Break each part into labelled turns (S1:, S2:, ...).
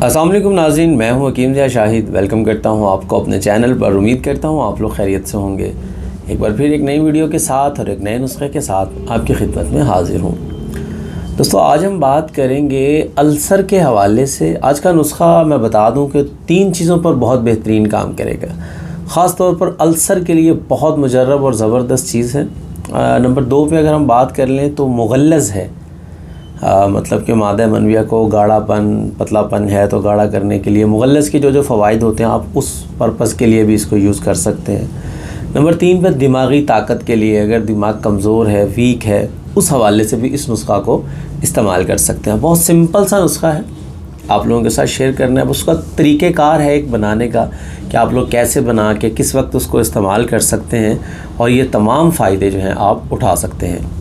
S1: अस्सलाम वालेकुम नाज़रीन, मैं हूं हकीम ज़िया शाहिद। वेलकम करता हूं आपको अपने चैनल पर। उम्मीद करता हूं आप लोग खैरियत से होंगे। एक बार फिर एक नई वीडियो के साथ और एक नए नुस्खे के साथ आपकी खिदमत में हाज़िर हूं। दोस्तों, आज हम बात करेंगे अल्सर के हवाले से। आज का नुस्खा मैं बता दूं कि 3 चीज़ों पर बहुत बेहतरीन काम करेगा। ख़ास तौर पर अल्सर के लिए बहुत मुजर्रब और ज़बरदस्त चीज़ है। नंबर 2 पे अगर हम बात कर लें तो मुग़ल्लज़ है। मतलब कि मादा मनविया को गाढ़ापन, पतलापन है तो गाढ़ा करने के लिए मुग़ल्लज़ के जो फ़वाइद होते हैं, आप उस पर्पज़ के लिए भी इसको यूज़ कर सकते हैं। नंबर 3 पे दिमागी ताकत के लिए, अगर दिमाग कमज़ोर है, वीक है, उस हवाले से भी इस नुस्खा को इस्तेमाल कर सकते हैं। बहुत सिंपल सा नुस्खा है, आप लोगों के साथ शेयर करना है। उसका तरीक़ेकार है एक बनाने का कि आप लोग कैसे बना के किस वक्त उसको इस्तेमाल कर सकते हैं और ये तमाम फ़ायदे जो हैं आप उठा सकते हैं।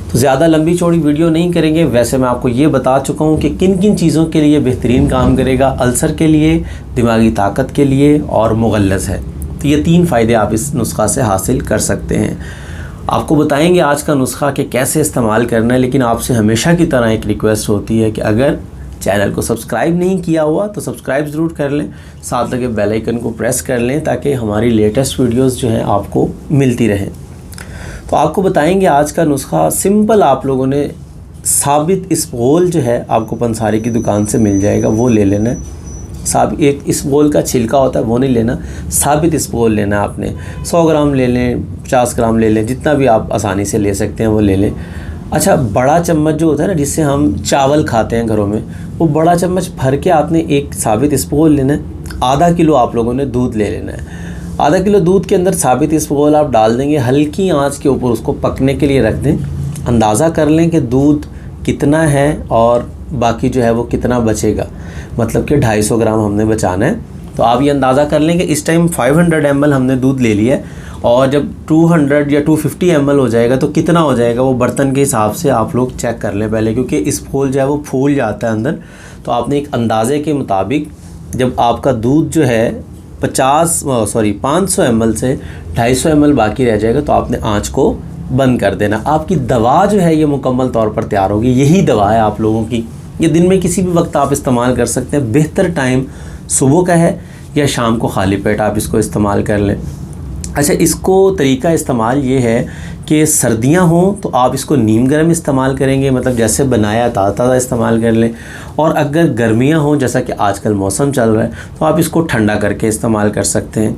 S1: तो ज़्यादा लंबी चौड़ी वीडियो नहीं करेंगे। वैसे मैं आपको ये बता चुका हूँ कि किन किन चीज़ों के लिए बेहतरीन काम करेगा। अल्सर के लिए, दिमागी ताकत के लिए और मुग़ल्लज़ है। तो ये 3 फ़ायदे आप इस नुस्खा से हासिल कर सकते हैं। आपको बताएंगे आज का नुस्खा कि कैसे इस्तेमाल करना है। लेकिन आपसे हमेशा की तरह एक रिक्वेस्ट होती है कि अगर चैनल को सब्सक्राइब नहीं किया हुआ तो सब्सक्राइब ज़रूर कर लें, साथ लगे बेल आइकन को प्रेस कर लें ताकि हमारी लेटेस्ट वीडियोस जो हैं आपको मिलती रहें। तो आपको बताएंगे आज का नुस्खा सिंपल। आप लोगों ने साबित इसबगोल जो है आपको पंसारी की दुकान से मिल जाएगा, वो ले लेना है। एक इसबगोल का छिलका होता है वो नहीं लेना, साबित इसबगोल लेना है आपने। 100 ग्राम ले लें, 50 ग्राम ले लें, जितना भी आप आसानी से ले सकते हैं वो ले लें। अच्छा, बड़ा चम्मच जो होता है ना, जिससे हम चावल खाते हैं घरों में, वो बड़ा चम्मच भर के आपने एक साबित इसबगोल लेना है। आधा किलो आप लोगों ने दूध ले लेना है। आधा किलो दूध के अंदर साबित इसबगोल आप डाल देंगे। हल्की आंच के ऊपर उसको पकने के लिए रख दें। अंदाज़ा कर लें कि दूध कितना है और बाकी जो है वो कितना बचेगा। मतलब कि 250 ग्राम हमने बचाना है। तो आप ये अंदाज़ा कर लें कि इस टाइम 500 ml हमने दूध ले लिया है और जब 200 या 250 ml हो जाएगा तो कितना हो जाएगा वो बर्तन के हिसाब से आप लोग चेक कर लें पहले, क्योंकि इसबगोल जो है वो फूल जाता है अंदर। तो आपने एक अंदाज़े के मुताबिक, जब आपका दूध जो है 500 ml से 250 ml बाकी रह जाएगा तो आपने आँच को बंद कर देना। आपकी दवा जो है ये मुकम्मल तौर पर तैयार होगी। यही दवा है आप लोगों की। ये दिन में किसी भी वक्त आप इस्तेमाल कर सकते हैं। बेहतर टाइम सुबह का है या शाम को खाली पेट आप इसको इस्तेमाल कर लें। अच्छा, इसको तरीका इस्तेमाल ये है कि सर्दियां हों तो आप इसको नीम गर्म इस्तेमाल करेंगे, मतलब जैसे बनाया ताज़ा इस्तेमाल कर लें। और अगर गर्मियां हों, जैसा कि आजकल मौसम चल रहा है, तो आप इसको ठंडा करके इस्तेमाल कर सकते हैं।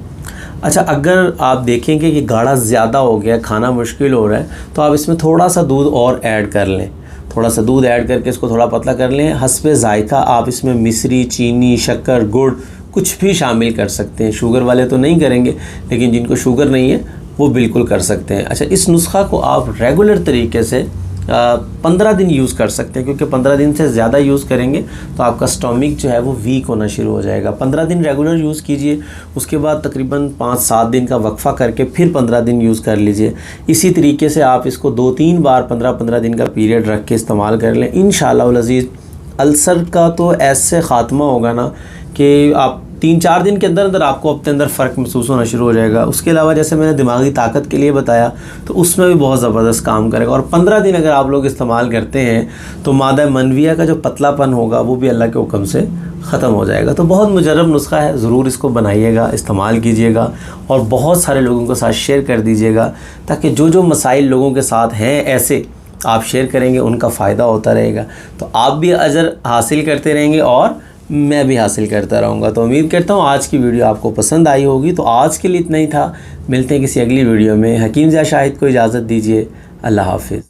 S1: अच्छा, अगर आप देखेंगे कि गाढ़ा ज़्यादा हो गया, खाना मुश्किल हो रहा है, तो आप इसमें थोड़ा सा दूध और ऐड कर लें। थोड़ा सा दूध ऐड करके इसको थोड़ा पतला कर लें। हस्बे ज़ायक़ा आप इसमें मिश्री, चीनी, शक्कर, गुड़ कुछ भी शामिल कर सकते हैं। शुगर वाले तो नहीं करेंगे, लेकिन जिनको शुगर नहीं है वो बिल्कुल कर सकते हैं। अच्छा, इस नुस्खा को आप रेगुलर तरीके से 15 दिन यूज़ कर सकते हैं, क्योंकि 15 दिन से ज़्यादा यूज़ करेंगे तो आपका स्टोमिक जो है वो वीक होना शुरू हो जाएगा। 15 दिन रेगुलर यूज़ कीजिए, उसके बाद तकरीबन 5-7 दिन का वक्फ़ा करके फिर 15 दिन यूज़ कर लीजिए। इसी तरीके से आप इसको 2-3 बार 15-15 दिन का पीरियड रख के इस्तेमाल कर लें। इंशाअल्लाह उल अज़ीज़ अल्सर का तो ऐसे ख़ात्मा होगा ना कि आप 3-4 दिन के अंदर अंदर आपको अपने अंदर फ़र्क महसूस होना शुरू हो जाएगा। उसके अलावा जैसे मैंने दिमागी ताकत के लिए बताया, तो उसमें भी बहुत ज़बरदस्त काम करेगा। और 15 दिन अगर आप लोग इस्तेमाल करते हैं तो मादा मनविया का जो पतलापन होगा वो भी अल्लाह के हुक्म से ख़त्म हो जाएगा। तो बहुत मुजर्रब नुस्खा है, ज़रूर इसको बनाइएगा, इस्तेमाल कीजिएगा और बहुत सारे लोगों के साथ शेयर कर दीजिएगा, ताकि जो मसाइल लोगों के साथ हैं ऐसे आप शेयर करेंगे उनका फ़ायदा होता रहेगा। तो आप भी अजर हासिल करते रहेंगे और मैं भी हासिल करता रहूँगा। तो उम्मीद करता हूँ आज की वीडियो आपको पसंद आई होगी। तो आज के लिए इतना ही था। मिलते हैं किसी अगली वीडियो में। हकीम ज़िया शाहिद को इजाज़त दीजिए। अल्लाह हाफ़िज़।